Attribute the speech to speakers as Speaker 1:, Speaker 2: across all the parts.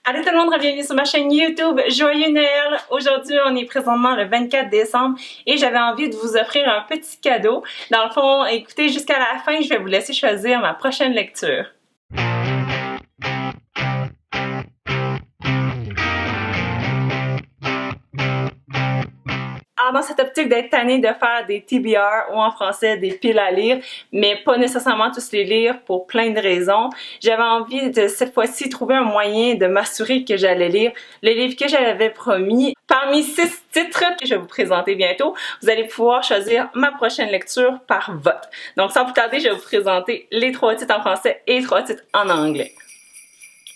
Speaker 1: Allô tout le monde, bienvenue sur ma chaîne YouTube. Joyeux Noël! Aujourd'hui, on est présentement le 24 décembre et j'avais envie de vous offrir un petit cadeau. Dans le fond, écoutez, jusqu'à la fin, je vais vous laisser choisir ma prochaine lecture. Dans cette optique d'être tannée de faire des TBR ou en français des piles à lire, mais pas nécessairement tous les lire pour plein de raisons, j'avais envie de cette fois-ci trouver un moyen de m'assurer que j'allais lire le livre que j'avais promis. Parmi 6 titres que je vais vous présenter bientôt, vous allez pouvoir choisir ma prochaine lecture par vote. Donc sans plus tarder, je vais vous présenter les 3 titres en français et les 3 titres en anglais.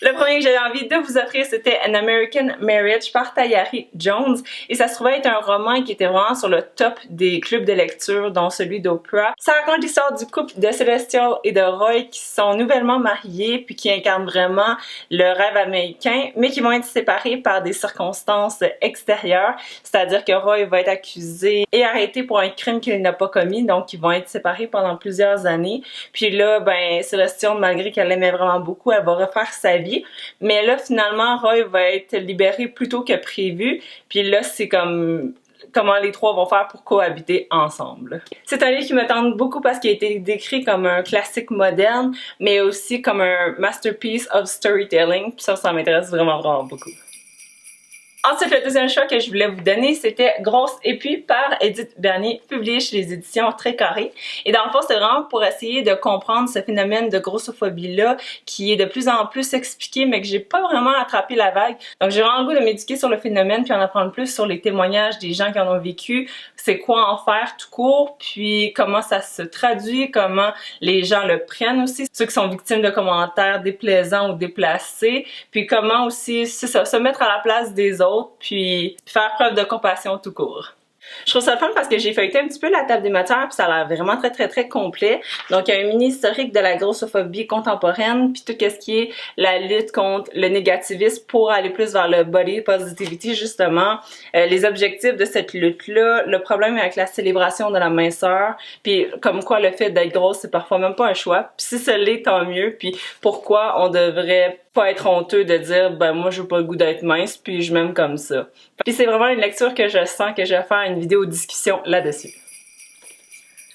Speaker 1: Le premier que j'avais envie de vous offrir, c'était An American Marriage par Tayari Jones. Et ça se trouvait être un roman qui était vraiment sur le top des clubs de lecture, dont celui d'Oprah. Ça raconte l'histoire du couple de Celestial et de Roy qui sont nouvellement mariés, puis qui incarnent vraiment le rêve américain, mais qui vont être séparés par des circonstances extérieures. C'est-à-dire que Roy va être accusé et arrêté pour un crime qu'il n'a pas commis, donc ils vont être séparés pendant plusieurs années. Puis là, ben, Celestial, malgré qu'elle l'aimait vraiment beaucoup, elle va refaire sa vie. Mais là, finalement, Roy va être libéré plus tôt que prévu. Puis là, c'est comme comment les trois vont faire pour cohabiter ensemble. C'est un livre qui me tente beaucoup parce qu'il a été décrit comme un classique moderne, mais aussi comme un masterpiece of storytelling. Puis ça m'intéresse vraiment beaucoup. Ensuite, le deuxième choix que je voulais vous donner, c'était Grosse Épée par Edith Bernier, publié chez les éditions Très Carré. Et dans le fond, c'est vraiment pour essayer de comprendre ce phénomène de grossophobie-là qui est de plus en plus expliqué, mais que j'ai pas vraiment attrapé la vague. Donc, j'ai vraiment le goût de m'éduquer sur le phénomène, puis en apprendre plus sur les témoignages des gens qui en ont vécu, c'est quoi en faire tout court, puis comment ça se traduit, comment les gens le prennent aussi, ceux qui sont victimes de commentaires déplaisants ou déplacés, puis comment aussi se mettre à la place des autres, puis faire preuve de compassion tout court. Je trouve ça le fun parce que j'ai feuilleté un petit peu la table des matières puis ça a l'air vraiment très complet. Donc il y a un mini historique de la grossophobie contemporaine puis tout ce qui est la lutte contre le négativisme pour aller plus vers le body positivity justement, les objectifs de cette lutte-là, le problème avec la célébration de la minceur, puis comme quoi le fait d'être grosse c'est parfois même pas un choix. Puis si ça l'est tant mieux, puis pourquoi on devrait pas être honteux de dire ben moi j'ai pas le goût d'être mince puis je m'aime comme ça. Puis c'est vraiment une lecture que je sens que je vais faire une vidéo discussion là-dessus.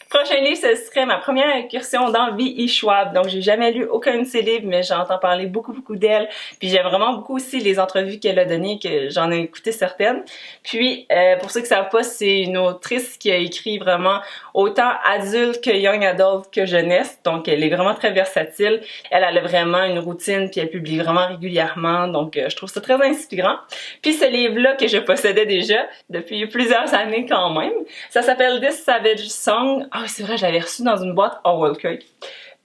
Speaker 1: Prochain livre, ce serait ma première incursion dans V.E. Schwab. Donc, j'ai jamais lu aucun de ses livres, mais j'entends parler beaucoup d'elle. Puis j'aime vraiment beaucoup aussi les entrevues qu'elle a données, que j'en ai écouté certaines. Puis, pour ceux qui savent pas, c'est une autrice qui a écrit vraiment autant adulte que young adult que jeunesse. Donc, elle est vraiment très versatile. Elle a vraiment une routine, puis elle publie vraiment régulièrement. Donc, je trouve ça très inspirant. Puis, ce livre-là que je possédais déjà depuis plusieurs années quand même, ça s'appelle This Savage Song. Ah oui, c'est vrai, je l'avais reçu dans une boîte Orwell Cake.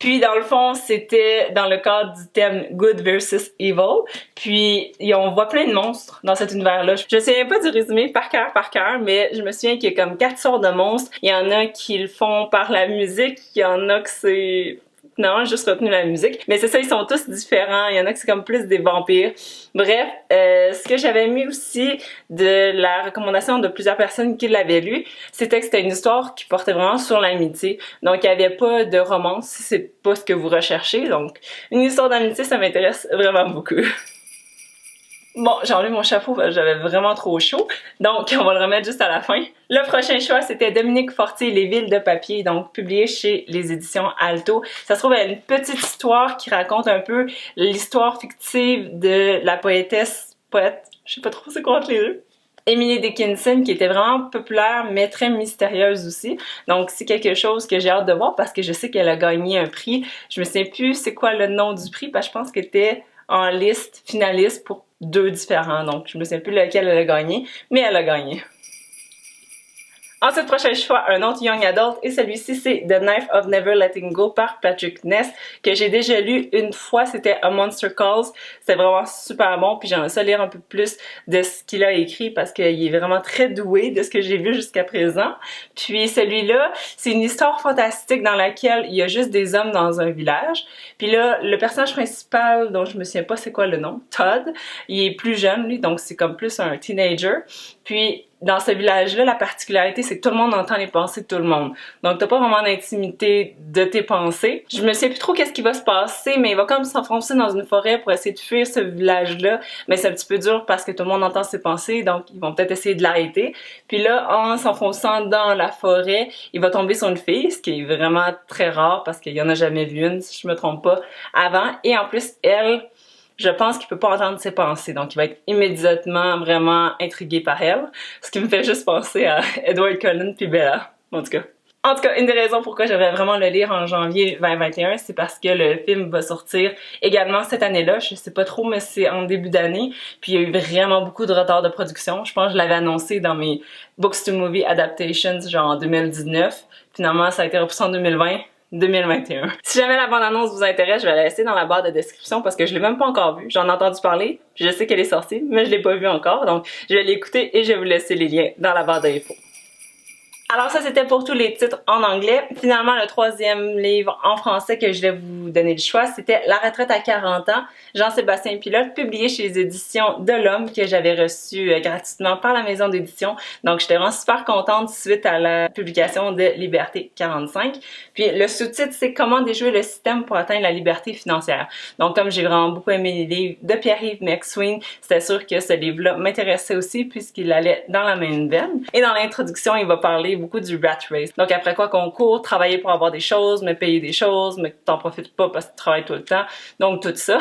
Speaker 1: Puis, dans le fond, c'était dans le cadre du thème Good versus Evil. Puis, on voit plein de monstres dans cet univers-là. Je me souviens pas du résumé par cœur, mais je me souviens qu'il y a comme 4 sortes de monstres. Il y en a qui le font par la musique, il y en a que c'est... Non, j'ai juste retenu la musique. Mais c'est ça, ils sont tous différents. Il y en a qui c'est comme plus des vampires. Bref, ce que j'avais mis aussi de la recommandation de plusieurs personnes qui l'avaient lu, c'était que c'était une histoire qui portait vraiment sur l'amitié. Donc, il n'y avait pas de romance si c'est pas ce que vous recherchez. Donc, une histoire d'amitié, ça m'intéresse vraiment beaucoup. Bon, j'ai enlevé mon chapeau, j'avais vraiment trop chaud, donc on va le remettre juste à la fin. Le prochain choix, c'était Dominique Fortier, Les Villes de papier, donc publié chez les éditions Alto. Ça se trouve à une petite histoire qui raconte un peu l'histoire fictive de la poète, je sais pas trop c'est quoi entre les deux, Emily Dickinson, qui était vraiment populaire, mais très mystérieuse aussi. Donc, c'est quelque chose que j'ai hâte de voir parce que je sais qu'elle a gagné un prix. Je me souviens plus c'est quoi le nom du prix, parce que je pense qu'elle était en liste finaliste pour 2 différents. Donc, je me souviens plus lequel elle a gagné, mais elle a gagné. Ensuite, prochain choix, un autre young adult, et celui-ci, c'est The Knife of Never Letting Go par Patrick Ness, que j'ai déjà lu une fois, c'était A Monster Calls. C'était vraiment super bon, puis j'aimerais ça lire un peu plus de ce qu'il a écrit, parce qu'il est vraiment très doué de ce que j'ai vu jusqu'à présent. Puis celui-là, c'est une histoire fantastique dans laquelle il y a juste des hommes dans un village. Puis là, le personnage principal, dont je me souviens pas c'est quoi le nom, Todd, il est plus jeune, lui, donc c'est comme plus un teenager. Puis dans ce village-là, la particularité, c'est que tout le monde entend les pensées de tout le monde. Donc, t'as pas vraiment d'intimité de tes pensées. Je me sais plus trop qu'est-ce qui va se passer, mais il va comme s'enfoncer dans une forêt pour essayer de fuir ce village-là. Mais c'est un petit peu dur parce que tout le monde entend ses pensées, donc ils vont peut-être essayer de l'arrêter. Puis là, en s'enfonçant dans la forêt, il va tomber sur une fille, ce qui est vraiment très rare parce qu'il y en a jamais vu une, si je me trompe pas, avant. Et en plus, elle, je pense qu'il peut pas entendre ses pensées, donc il va être immédiatement vraiment intrigué par elle, ce qui me fait juste penser à Edward Cullen puis Bella, en tout cas. En tout cas, une des raisons pourquoi j'aimerais vraiment le lire en janvier 2021, c'est parce que le film va sortir également cette année-là. Je sais pas trop, mais c'est en début d'année. Puis il y a eu vraiment beaucoup de retard de production. Je pense que je l'avais annoncé dans mes Books to Movie Adaptations, genre en 2019. Finalement, ça a été repoussé en 2021. Si jamais la bande-annonce vous intéresse, je vais la laisser dans la barre de description parce que je l'ai même pas encore vue. J'en ai entendu parler, je sais qu'elle est sortie, mais je l'ai pas vue encore. Donc, je vais l'écouter et je vais vous laisser les liens dans la barre d'infos. Alors ça, c'était pour tous les titres en anglais. Finalement, le troisième livre en français que je vais vous donner le choix, c'était La retraite à 40 ans, Jean-Sébastien Pilote, publié chez les éditions de l'Homme, que j'avais reçu gratuitement par la maison d'édition. Donc, j'étais vraiment super contente suite à la publication de Liberté 45. Puis, le sous-titre, c'est Comment déjouer le système pour atteindre la liberté financière. Donc, comme j'ai vraiment beaucoup aimé les livres de Pierre-Yves McSween, c'était sûr que ce livre-là m'intéressait aussi puisqu'il allait dans la même veine. Et dans l'introduction, il va parler beaucoup du rat race. Donc après quoi qu'on court, travailler pour avoir des choses, me payer des choses, mais t'en profites pas parce que tu travailles tout le temps. Donc tout ça.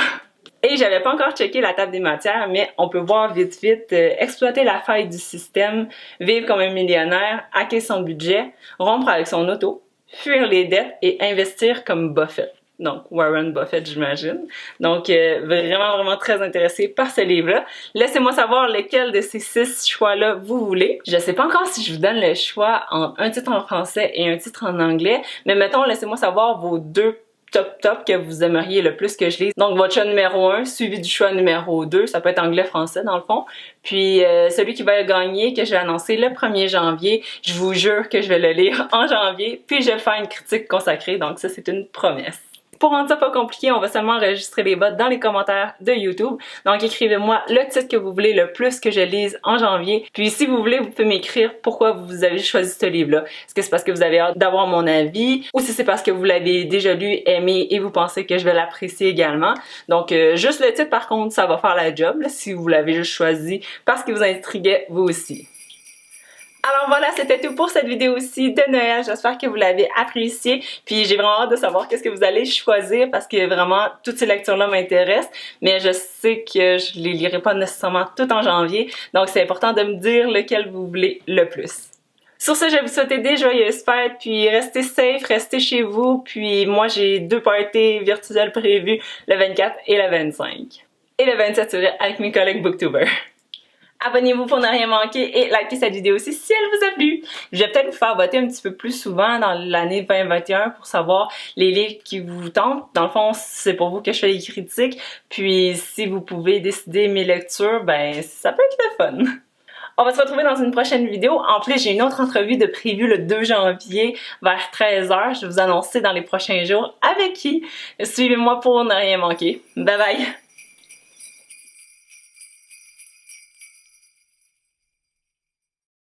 Speaker 1: Et j'avais pas encore checké la table des matières, mais on peut voir vite exploiter la faille du système, vivre comme un millionnaire, hacker son budget, rompre avec son auto, fuir les dettes et investir comme Buffett. Donc, Warren Buffett, j'imagine. Donc, vraiment très intéressée par ce livre-là. Laissez-moi savoir lequel de ces 6 choix-là vous voulez. Je sais pas encore si je vous donne le choix entre un titre en français et un titre en anglais, mais mettons, laissez-moi savoir vos 2 top que vous aimeriez le plus que je lise. Donc, votre choix numéro 1, suivi du choix numéro 2, ça peut être anglais-français dans le fond. Puis, celui qui va gagner, que j'ai annoncé le 1er janvier, je vous jure que je vais le lire en janvier, puis je vais faire une critique consacrée, donc ça, c'est une promesse. Pour rendre ça pas compliqué, on va seulement enregistrer les votes dans les commentaires de YouTube. Donc écrivez-moi le titre que vous voulez le plus que je lise en janvier. Puis si vous voulez, vous pouvez m'écrire pourquoi vous avez choisi ce livre-là. Est-ce que c'est parce que vous avez hâte d'avoir mon avis ou si c'est parce que vous l'avez déjà lu, aimé et vous pensez que je vais l'apprécier également. Donc juste le titre par contre, ça va faire la job là, si vous l'avez juste choisi parce qu'il vous intriguait vous aussi. Alors voilà, c'était tout pour cette vidéo-ci de Noël. J'espère que vous l'avez apprécié. Puis j'ai vraiment hâte de savoir qu'est-ce que vous allez choisir parce que vraiment, toutes ces lectures-là m'intéressent. Mais je sais que je les lirai pas nécessairement toutes en janvier. Donc c'est important de me dire lequel vous voulez le plus. Sur ce, je vais vous souhaiter des joyeuses fêtes, puis restez safe, restez chez vous. Puis moi, j'ai 2 parties virtuelles prévues, le 24 et le 25. Et le 27, c'est vrai, avec mes collègues booktubers. Abonnez-vous pour ne rien manquer et likez cette vidéo aussi si elle vous a plu. Je vais peut-être vous faire voter un petit peu plus souvent dans l'année 2021 pour savoir les livres qui vous tentent. Dans le fond, c'est pour vous que je fais les critiques. Puis si vous pouvez décider mes lectures, ben ça peut être le fun. On va se retrouver dans une prochaine vidéo. En plus, j'ai une autre entrevue de prévue le 2 janvier vers 13h. Je vais vous annoncer dans les prochains jours avec qui. Suivez-moi pour ne rien manquer. Bye bye!